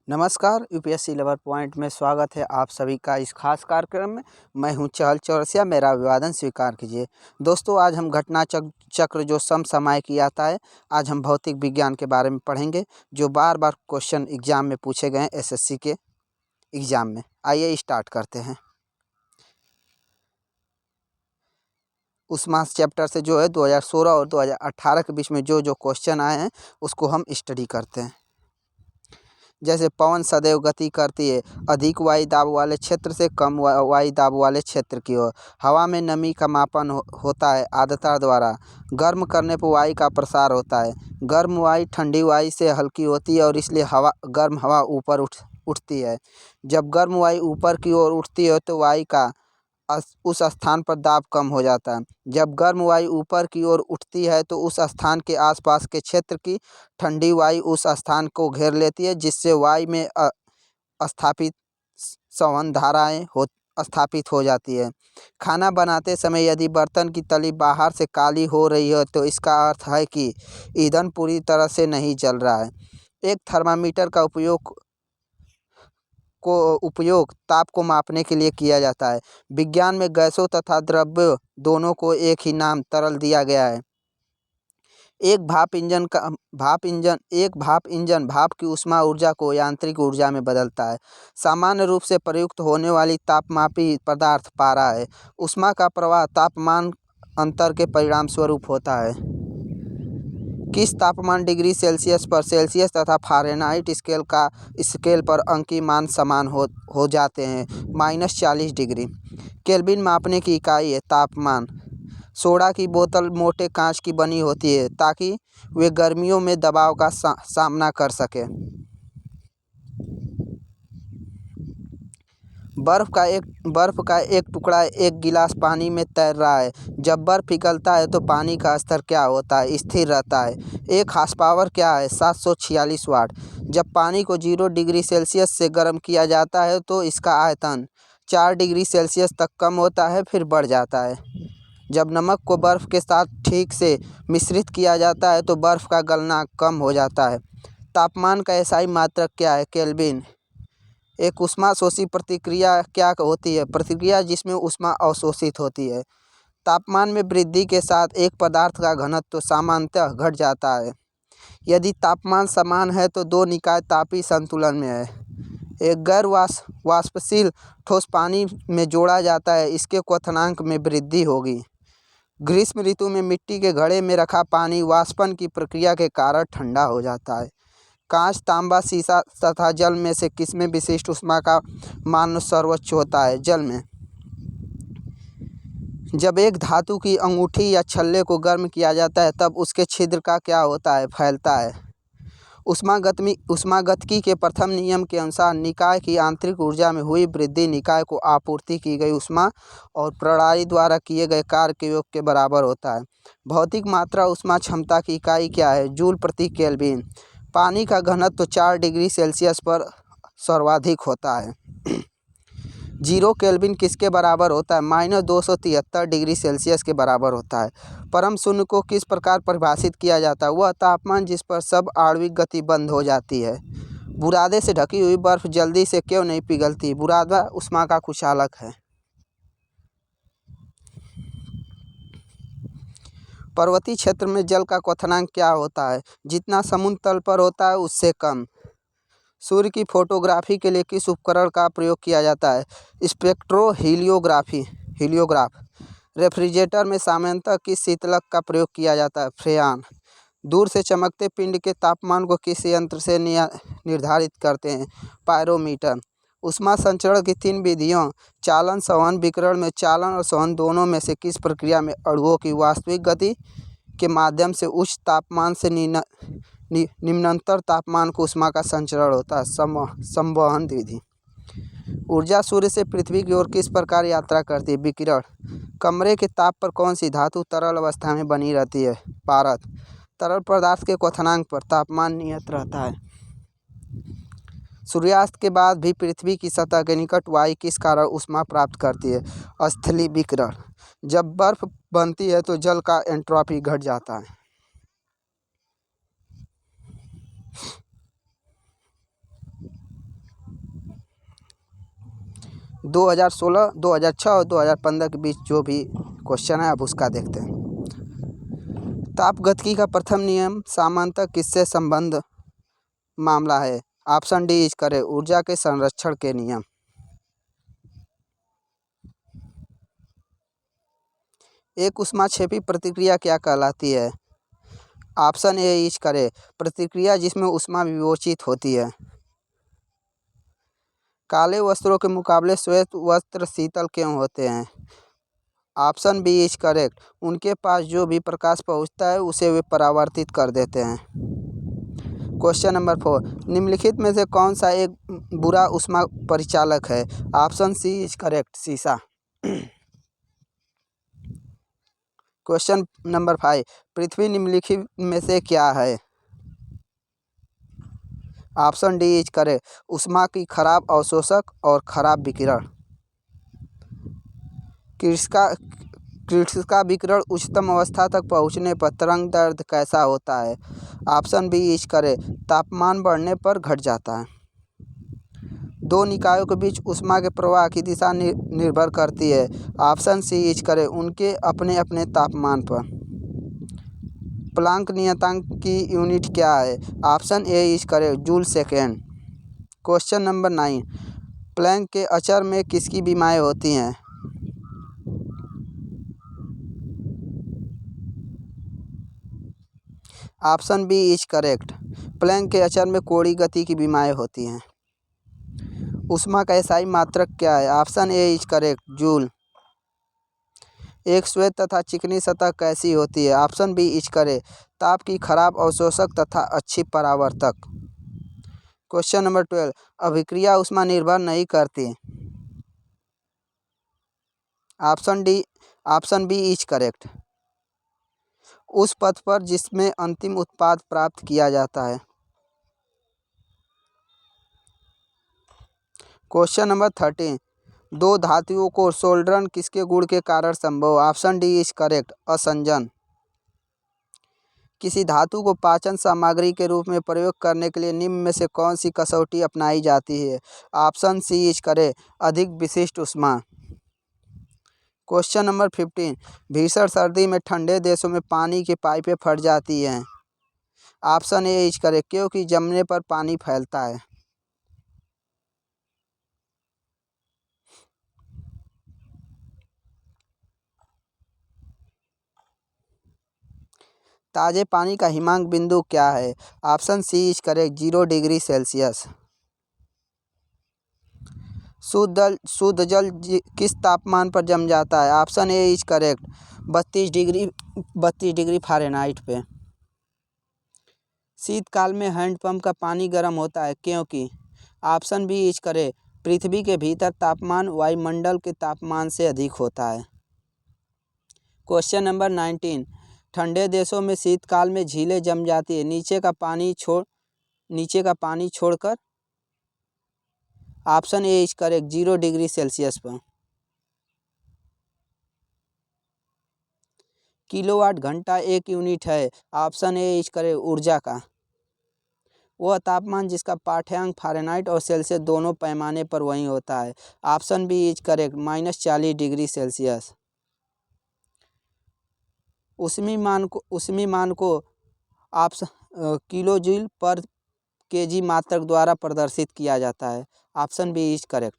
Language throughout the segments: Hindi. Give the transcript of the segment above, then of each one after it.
नमस्कार, यूपीएससी लेवल पॉइंट में स्वागत है आप सभी का इस खास कार्यक्रम में। मैं हूं चहल चौरसिया, मेरा अभिवादन स्वीकार कीजिए। दोस्तों, आज हम घटना चक्र जो समसामयिक आता है, आज हम भौतिक विज्ञान के बारे में पढ़ेंगे, जो बार बार क्वेश्चन एग्जाम में पूछे गए हैं, एसएससी के एग्जाम में। आइए स्टार्ट करते हैं। उस्मा चैप्टर से जो है 2016 और 2018 के बीच में जो जो क्वेश्चन आए हैं उसको हम स्टडी करते हैं। जैसे पवन सदैव गति करती है अधिक वायु दाब वाले क्षेत्र से कम वायु दाब वाले क्षेत्र की ओर। हवा में नमी का मापन होता है आर्द्रता द्वारा। गर्म करने पर वायु का प्रसार होता है। गर्म वायु ठंडी वायु से हल्की होती है और इसलिए गर्म हवा ऊपर उठती है। जब गर्म वायु ऊपर की ओर उठती है तो वायु का उस स्थान पर दाब कम हो जाता है। जब गर्म वायु ऊपर की ओर उठती है तो उस स्थान के आसपास के क्षेत्र की ठंडी वायु उस स्थान को घेर लेती है, जिससे वायु में स्थापित संवहन धाराएं स्थापित हो जाती है। खाना बनाते समय यदि बर्तन की तली बाहर से काली हो रही है तो इसका अर्थ है कि ईंधन पूरी तरह से नहीं जल रहा है। एक थर्मामीटर का उपयोग ताप को मापने के लिए किया जाता है। विज्ञान में गैसों तथा द्रव्यों दोनों को एक ही नाम तरल दिया गया है। एक भाप इंजन भाप की ऊष्मा ऊर्जा को यांत्रिक ऊर्जा में बदलता है। सामान्य रूप से प्रयुक्त होने वाली तापमापी पदार्थ पारा है। ऊष्मा का प्रवाह तापमान अंतर के परिणाम स्वरूप होता है। किस तापमान डिग्री सेल्सियस पर सेल्सियस तथा फ़ारेनहाइट स्केल पर अंकीय मान समान हो जाते हैं? -40 डिग्री। केल्विन मापने की इकाई है तापमान। सोडा की बोतल मोटे कांच की बनी होती है ताकि वे गर्मियों में दबाव का सामना कर सके। बर्फ का एक टुकड़ा एक गिलास पानी में तैर रहा है। जब बर्फ पिघलता है तो पानी का स्तर क्या होता है? स्थिर रहता है। एक हार्स पावर क्या है? 746 वाट। जब पानी को 0 डिग्री सेल्सियस से गर्म किया जाता है तो इसका आयतन 4 डिग्री सेल्सियस तक कम होता है, फिर बढ़ जाता है। जब नमक को बर्फ के साथ ठीक से मिश्रित किया जाता है तो बर्फ का गलना कम हो जाता है। तापमान का एसआई मात्रक क्या है? केल्विन। एक ऊष्मा शोषी प्रतिक्रिया क्या होती है? प्रतिक्रिया जिसमें ऊष्मा अवशोषित होती है। तापमान में वृद्धि के साथ एक पदार्थ का घनत्व सामान्यतः घट जाता है। यदि तापमान समान है तो दो निकाय तापीय संतुलन में है। एक गैर वाष्पशील ठोस पानी में जोड़ा जाता है, इसके क्वथनांक में वृद्धि होगी। ग्रीष्म ऋतु में मिट्टी के घड़े में रखा पानी वाष्पन की प्रक्रिया के कारण ठंडा हो जाता है। कांच, तांबा, सीसा तथा जल में से किसमें विशिष्ट ऊष्मा का मान सर्वोच्च होता है? जल में। जब एक धातु की अंगूठी या छल्ले को गर्म किया जाता है तब उसके छिद्र का क्या होता है? फैलता है। ऊष्मागतिकी के प्रथम नियम के अनुसार निकाय की आंतरिक ऊर्जा में हुई वृद्धि निकाय को आपूर्ति की गई ऊष्मा और प्रणाली द्वारा किए गए कार्य के योग के बराबर होता है। भौतिक मात्रा ऊष्मा क्षमता की इकाई क्या है? जूल प्रति केल्विन। पानी का घनत्व 4 डिग्री सेल्सियस पर सर्वाधिक होता है। 0 केल्विन किसके बराबर होता है? -273 डिग्री सेल्सियस के बराबर होता है। परम शून्य को किस प्रकार परिभाषित किया जाता है? वह तापमान जिस पर सब आणविक गति बंद हो जाती है। बुरादे से ढकी हुई बर्फ जल्दी से क्यों नहीं पिघलती? बुरादा ऊष्मा का कुचालक है। पर्वतीय क्षेत्र में जल का क्वथनांक क्या होता है? जितना समुद्र तल पर होता है उससे कम। सूर्य की फोटोग्राफी के लिए किस उपकरण का प्रयोग किया जाता है? हीलियोग्राफ। रेफ्रिजरेटर में सामान्यतः किस शीतलक का प्रयोग किया जाता है? फ्रेऑन। दूर से चमकते पिंड के तापमान को किस यंत्र से निर्धारित करते हैं? पायरोमीटर। ऊष्मा संचरण की 3 विधियों चालन, संवहन, विकिरण में चालन और संवहन दोनों में से किस प्रक्रिया में अणुओं की वास्तविक गति के माध्यम से उच्च तापमान से निम्नतर तापमान को ऊष्मा का संचरण होता है? संवहन विधि। ऊर्जा सूर्य से पृथ्वी की ओर किस प्रकार यात्रा करती है? विकिरण। कमरे के ताप पर कौन सी धातु तरल अवस्था में बनी रहती है? पारद। तरल पदार्थ के क्वथनांक पर तापमान नियत रहता है। सूर्यास्त के बाद भी पृथ्वी की सतह के निकट वायु किस कारण ऊष्मा प्राप्त करती है? स्थलीविकिरण। जब बर्फ बनती है तो जल का एंट्रोपी घट जाता है। 2016, 2006 और 2015 के बीच जो भी क्वेश्चन है अब उसका देखते हैं। तापगतिकी का प्रथम नियम सामान्यतः किससे संबंध मामला है? ऑप्शन डी इज करेक्ट, ऊर्जा के संरक्षण के नियम। एक ऊष्माक्षेपी प्रतिक्रिया क्या कहलाती है? ऑप्शन ए इज करेक्ट, प्रतिक्रिया जिसमें ऊष्मा विवोचित होती है। काले वस्त्रों के मुकाबले श्वेत वस्त्र शीतल क्यों होते हैं? ऑप्शन बी इज करेक्ट, उनके पास जो भी प्रकाश पहुंचता है उसे वे परावर्तित कर देते हैं। क्वेश्चन नंबर 4, निम्नलिखित में से कौन सा एक बुरा ऊष्मा परिचालक है? ऑप्शन सी इज करेक्ट, शीशा। क्वेश्चन नंबर 5, पृथ्वी निम्नलिखित में से क्या है? ऑप्शन डी इज करेक्ट, ऊष्मा की खराब अवशोषक और खराब विकिरण। कृष्णिका विकिरण उच्चतम अवस्था तक पहुंचने पर तरंग दैर्ध्य कैसा होता है? ऑप्शन बी इज करेक्ट, तापमान बढ़ने पर घट जाता है। दो निकायों के बीच ऊष्मा के प्रवाह की दिशा निर्भर करती है। ऑप्शन सी इज करेक्ट, उनके अपने अपने तापमान पर। प्लांक नियतांक की यूनिट क्या है? Option A is correct, joule second. Question number 9, Planck के अचर में किसकी बीमाएं होती हैं? Option B is correct, Planck के अचर में कोणीय गति की बीमाएं होती हैं। ऊष्मा का एसआई मात्रक क्या है? Option A is correct, joule. एक श्वेत तथा चिकनी सतह कैसी होती है? ऑप्शन बी इज करेक्ट, ताप की खराब अवशोषक तथा अच्छी परावर्तक। क्वेश्चन नंबर 12, अभिक्रिया ऊष्मा निर्भर नहीं करती। ऑप्शन बी इज करेक्ट, उस पथ पर जिसमें अंतिम उत्पाद प्राप्त किया जाता है। क्वेश्चन नंबर 13, दो धातुओं को सोल्डरन किसके गुण के कारण संभव? ऑप्शन डी इज करेक्ट, असंजन। किसी धातु को पाचन सामग्री के रूप में प्रयोग करने के लिए निम्न में से कौन सी कसौटी अपनाई जाती है? ऑप्शन सी इज करेक्ट, अधिक विशिष्ट ऊष्मा। क्वेश्चन नंबर 15, भीषण सर्दी में ठंडे देशों में पानी की पाइपें फट जाती हैं। ऑप्शन ए इज करेक्ट, क्योंकि जमने पर पानी फैलता है। ताजे पानी का हिमांक बिंदु क्या है? Option C is correct, 0 degree Celsius. शुद्ध जल किस तापमान पर जम जाता है? Option A is correct, 32 degree Fahrenheit पे। शीतकाल में हैंडपंप का पानी गर्म होता है क्योंकि? ऑप्शन बी इज करेक्ट, पृथ्वी के भीतर तापमान वायुमंडल के तापमान से अधिक होता है। क्वेश्चन नंबर 19, ठंडे देशों में शीतकाल में झीलें जम जाती है नीचे का पानी छोड़कर। Option A is correct, 0 degree Celsius पर। किलोवाट घंटा एक यूनिट है। ऑप्शन ए इज करेक्ट, ऊर्जा का। वह तापमान जिसका पाठ्यांक फ़ारेनहाइट और सेल्सियस दोनों पैमाने पर वही होता है। Option B is correct, -40 degree Celsius. उष्मी मान को ऑप्शन किलो जूल पर केजी मात्रक द्वारा प्रदर्शित किया जाता है। Option B is correct.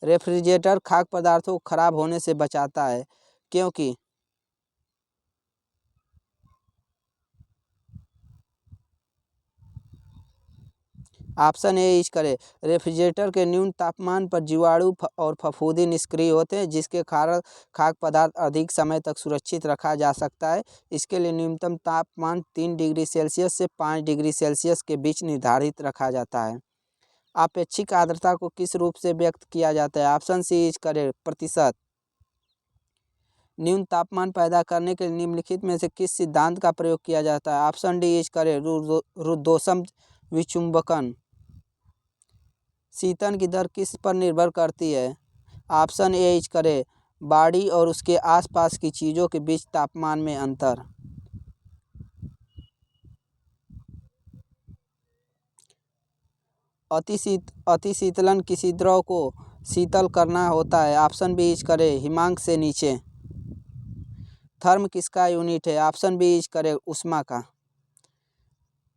Refrigerator खाद्य पदार्थों को खराब होने से बचाता है क्योंकि? Option A is correct, refrigerator के न्यून तापमान पर जीवाणु और फफूंदी निष्क्रिय होते हैं जिसके कारण खाद्य पदार्थ अधिक समय तक सुरक्षित रखा जा सकता है। इसके लिए न्यूनतम तापमान 3 डिग्री सेल्सियस से 5 डिग्री सेल्सियस के बीच निर्धारित रखा जाता है। आपेक्षिक आर्द्रता को किस रूप से व्यक्त किया जाता है? ऑप्शन सी इज करेक्ट, प्रतिशत। न्यून तापमान पैदा करने के लिए निम्नलिखित में से किस सिद्धांत का प्रयोग किया जाता है? ऑप्शन डी इज करेक्ट, रुद्धोष्म विचुंबकन। शीतन की दर किस पर निर्भर करती है? Option A is correct, body और उसके आसपास की चीज़ों के बीच तापमान में अंतर। अतिशीतलन किसी द्रव को शीतल करना होता है? ऑप्शन बी इज करे हिमांक से नीचे। थर्म किसका यूनिट है? ऑप्शन बी इज करे ऊष्मा का।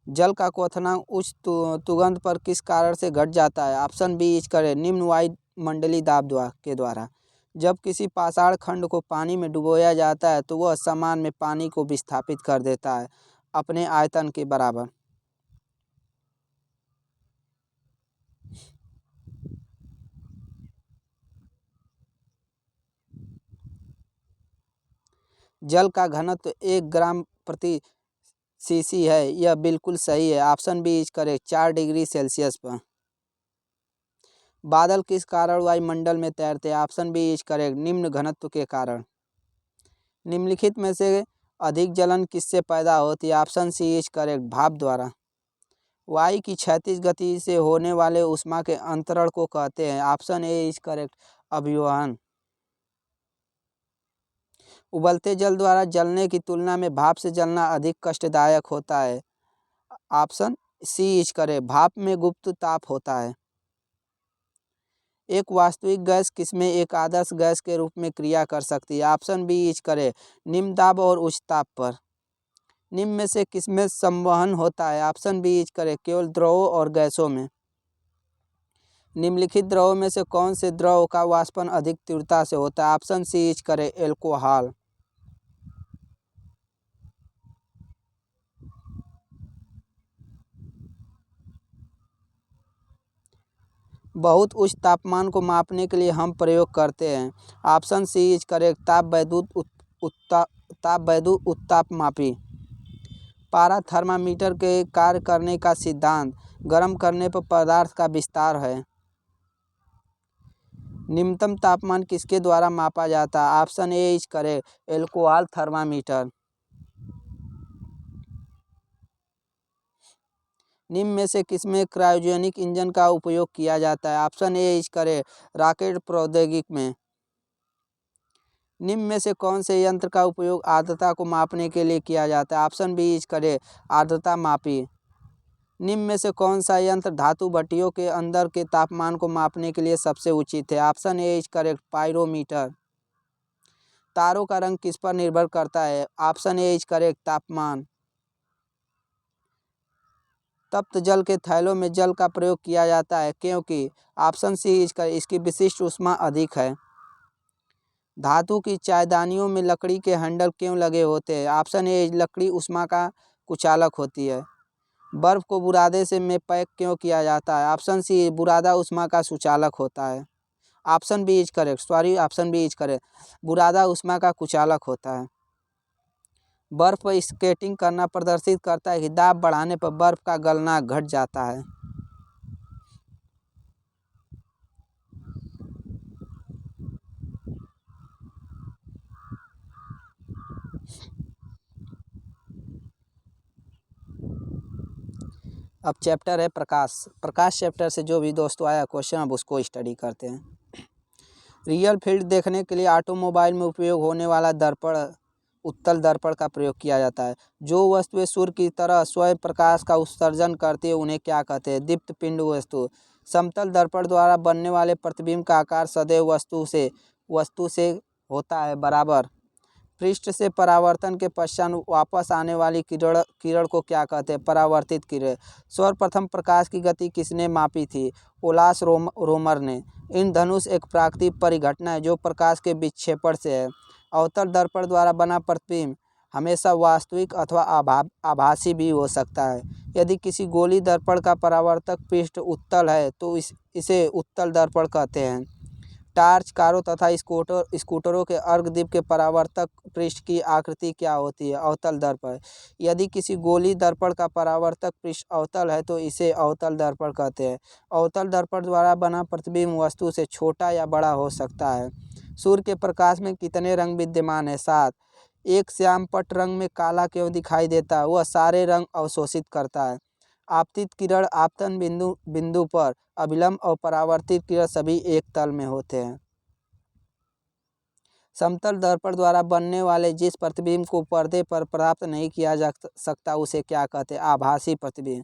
जल का क्वथनांक उच्च तुगंत पर किस कारण से घट जाता है? ऑप्शन बी इज करे निम्न वायुमंडलीय दाब के द्वारा। जब किसी पाषाण खंड को पानी में डुबोया जाता है तो वह सामान में पानी को विस्थापित कर देता है अपने आयतन के बराबर। जल का घनत्व 1 ग्राम प्रति cc है। यह बिल्कुल सही है। Option B is correct 4 degree Celsius पर। बादल किस कारण वायुमंडल में तैरते हैं? ऑप्शन बी इज करेक्ट निम्न घनत्व के कारण। निम्नलिखित में से अधिक जलन किससे पैदा होती है? ऑप्शन सी इज करेक्ट भाप द्वारा। वायु की क्षैतिज गति से होने वाले ऊष्मा के अंतरण को कहते हैं? ऑप्शन ए इज करेक्ट अभिवहन। उबलते जल द्वारा जलने की तुलना में भाप से जलना अधिक कष्टदायक होता है? ऑप्शन सी इज करेक्ट भाप में गुप्त ताप होता है। एक वास्तविक गैस किसमें एक आदर्श गैस के रूप में क्रिया कर सकती है? ऑप्शन बी इज करेक्ट निम्न दाब और उच्च ताप पर। निम्न में से किसमें संवहन होता है? ऑप्शन बी इज करेक्ट केवल द्रवों और गैसों में। निम्नलिखित द्रवों में से कौन से द्रव का वाष्पन अधिक तीव्रता से होता है? Option C is correct alcohol. बहुत उच्च तापमान को मापने के लिए हम प्रयोग करते हैं? ऑप्शन सी इज करेक्ट तापवैद्युत उत्तापमापी। पारा थर्मामीटर के कार्य करने का सिद्धांत गर्म करने पर पदार्थ का विस्तार है। निम्नतम तापमान किसके द्वारा मापा जाता है? Option A is correct alcohol thermometer. निम्न में से किसमें क्रायोजेनिक इंजन का उपयोग किया जाता है? Option A is correct rocket प्रौद्योगिकी में। निम्न में से कौन से यंत्र का उपयोग आर्द्रता को मापने के लिए किया जाता है? ऑप्शन बी इज करेक्ट आर्द्रता मापी। निम्न में से कौन सा यंत्र धातु भट्टियों के अंदर के तापमान को मापने के लिए सबसे उचित है? Option A is correct pyrometer. तारों का रंग किस पर निर्भर करता है? ऑप्शन ए इज करेक्ट तापमान। तप्त जल के थैलों में जल का प्रयोग किया जाता है क्योंकि? ऑप्शन सी इज करेक्ट इसकी विशिष्ट ऊष्मा अधिक है। धातु की चायदानियों में लकड़ी के हैंडल क्यों लगे होते हैं? ऑप्शन ए लकड़ी ऊष्मा का कुचालक होती है। बर्फ को बुरादे से में पैक क्यों किया जाता है? ऑप्शन सी बुरादा ऊष्मा का सुचालक होता है। Option B is correct option B is correct बुरादा ऊष्मा का कुचालक होता है। बर्फ पर स्केटिंग करना प्रदर्शित करता है कि दाब बढ़ाने पर बर्फ का गलना घट जाता है। अब चैप्टर है प्रकाश। प्रकाश चैप्टर से जो भी दोस्तों आया क्वेश्चन अब उसको स्टडी करते हैं। रियल फील्ड देखने के लिए ऑटोमोबाइल में उपयोग होने वाला दर्पण उत्तल दर्पण का प्रयोग किया जाता है। जो वस्तुएं सूर्य की तरह स्वयं प्रकाश का उत्सर्जन करती है उन्हें क्या कहते हैं? दीप्त पिंड वस्तु। समतल दर्पण द्वारा बनने वाले प्रतिबिंब का आकार सदैव वस्तु से होता है बराबर। पृष्ठ से परावर्तन के पश्चात वापस आने वाली किरण को क्या कहते हैं? परावर्तित किरण। सर्वप्रथम प्रकाश की गति किसने मापी थी? ओलास रोमर ने। इंद्रधनुष एक प्राकृतिक परिघटना है जो प्रकाश के विक्षेपण से है। अवतल दर्पण द्वारा बना प्रतिबिंब हमेशा वास्तविक अथवा आभासी भी हो सकता है। यदि किसी गोली दर्पण का परावर्तक पृष्ठ उत्तल है तो इसे उत्तल दर्पण कहते हैं। टार्च कारों तथा स्कूटरों के अर्धदीप के परावर्तक पृष्ठ की आकृति क्या होती है? अवतल दर्पण। यदि किसी गोली दर्पण का परावर्तक पृष्ठ अवतल है तो इसे अवतल दर्पण कहते हैं। अवतल दर्पण द्वारा बना प्रतिबिंब वस्तु से छोटा या बड़ा हो सकता है। सूर्य के प्रकाश में कितने रंग विद्यमान है? 7। एक श्यामपट्ट रंग में काला क्यों दिखाई देता है? वह सारे रंग अवशोषित करता है। आपतित किरण आपतन बिंदु पर अभिलंब और परावर्तित किरण सभी एक तल में होते हैं। समतल दर्पण द्वारा बनने वाले जिस प्रतिबिंब को पर्दे पर प्राप्त नहीं किया जा सकता उसे क्या कहते हैं? आभासी प्रतिबिंब।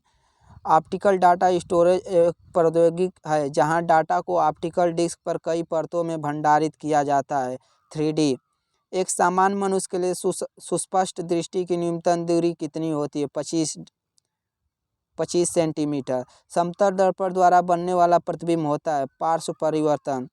ऑप्टिकल डाटा स्टोरेज एक प्रौद्योगिकी है जहां डाटा को ऑप्टिकल डिस्क पर कई परतों में भंडारित किया जाता है। 3D एक सामान्य मनुष्य के लिए सुस्पष्ट दृष्टि की न्यूनतम दूरी कितनी होती है? 25 सेंटीमीटर। समतल दर्पण द्वारा बनने वाला प्रतिबिंब होता है। पार्श्व परिवर्तन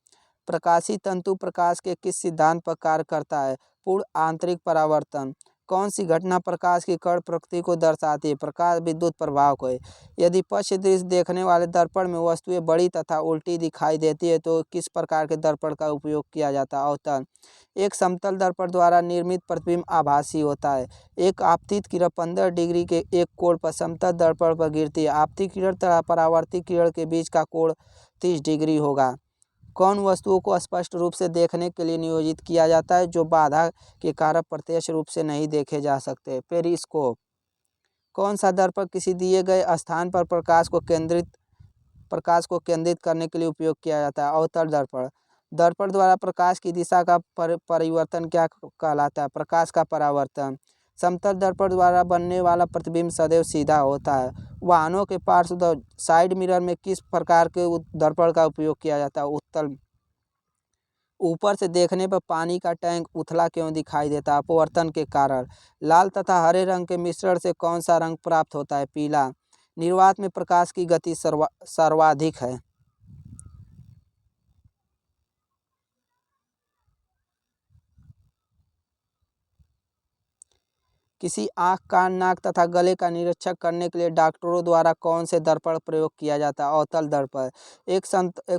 प्रकाशीय तंतु प्रकाश के किस सिद्धांत पर कार्य करता है? पूर्ण आंतरिक परावर्तन। कौन सी घटना प्रकाश की कण प्रकृति को दर्शाती है? प्रकाश विद्युत प्रभाव को है। यदि पक्ष दृश्य देखने वाले दर्पण में वस्तुएं बड़ी तथा उल्टी दिखाई देती है तो किस प्रकार के दर्पण का उपयोग किया जाता है? अवतल एक समतल दर्पण द्वारा निर्मित प्रतिबिंब आभासी होता है। एक आपतित किरण 15 डिग्री के एक कोण पर समतल दर्पण पर गिरती है। आपतित किरण तथा परावर्तित किरण के बीच का कोण 30 डिग्री होगा। कौन वस्तुओं को स्पष्ट रूप से देखने के लिए नियोजित किया जाता है जो बाधा के कारण प्रत्यक्ष रूप से नहीं देखे जा सकते? पेरिस्कोप। कौन सा दर्पण किसी दिए गए स्थान पर प्रकाश को केंद्रित करने के लिए उपयोग किया जाता है? अवतल दर्पण। दर्पण द्वारा प्रकाश की दिशा का परिवर्तन क्या कहलाता है? प्रकाश का परावर्तन। समतल दर्पण द्वारा बनने वाला प्रतिबिंब सदैव सीधा होता है। वाहनों के पार्श्व साइड मिरर में किस प्रकार के दर्पण का उपयोग किया जाता है? उत्तल। ऊपर से देखने पर पानी का टैंक उथला क्यों दिखाई देता है? अपवर्तन के कारण। लाल तथा हरे रंग के मिश्रण से कौन सा रंग प्राप्त होता है? पीला। निर्वात में प्रकाश की गति सर्वाधिक है। किसी आँख, कान, नाक तथा गले का निरीक्षण करने के लिए डॉक्टरों द्वारा कौन से दर्पण प्रयोग किया जाता है? अवतल दर्पण। एक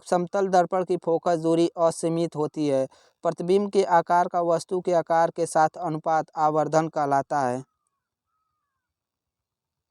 समतल दर्पण की फोकस दूरी असीमित होती है। प्रतिबिंब के आकार का वस्तु के आकार के साथ अनुपात आवर्धन कहलाता है।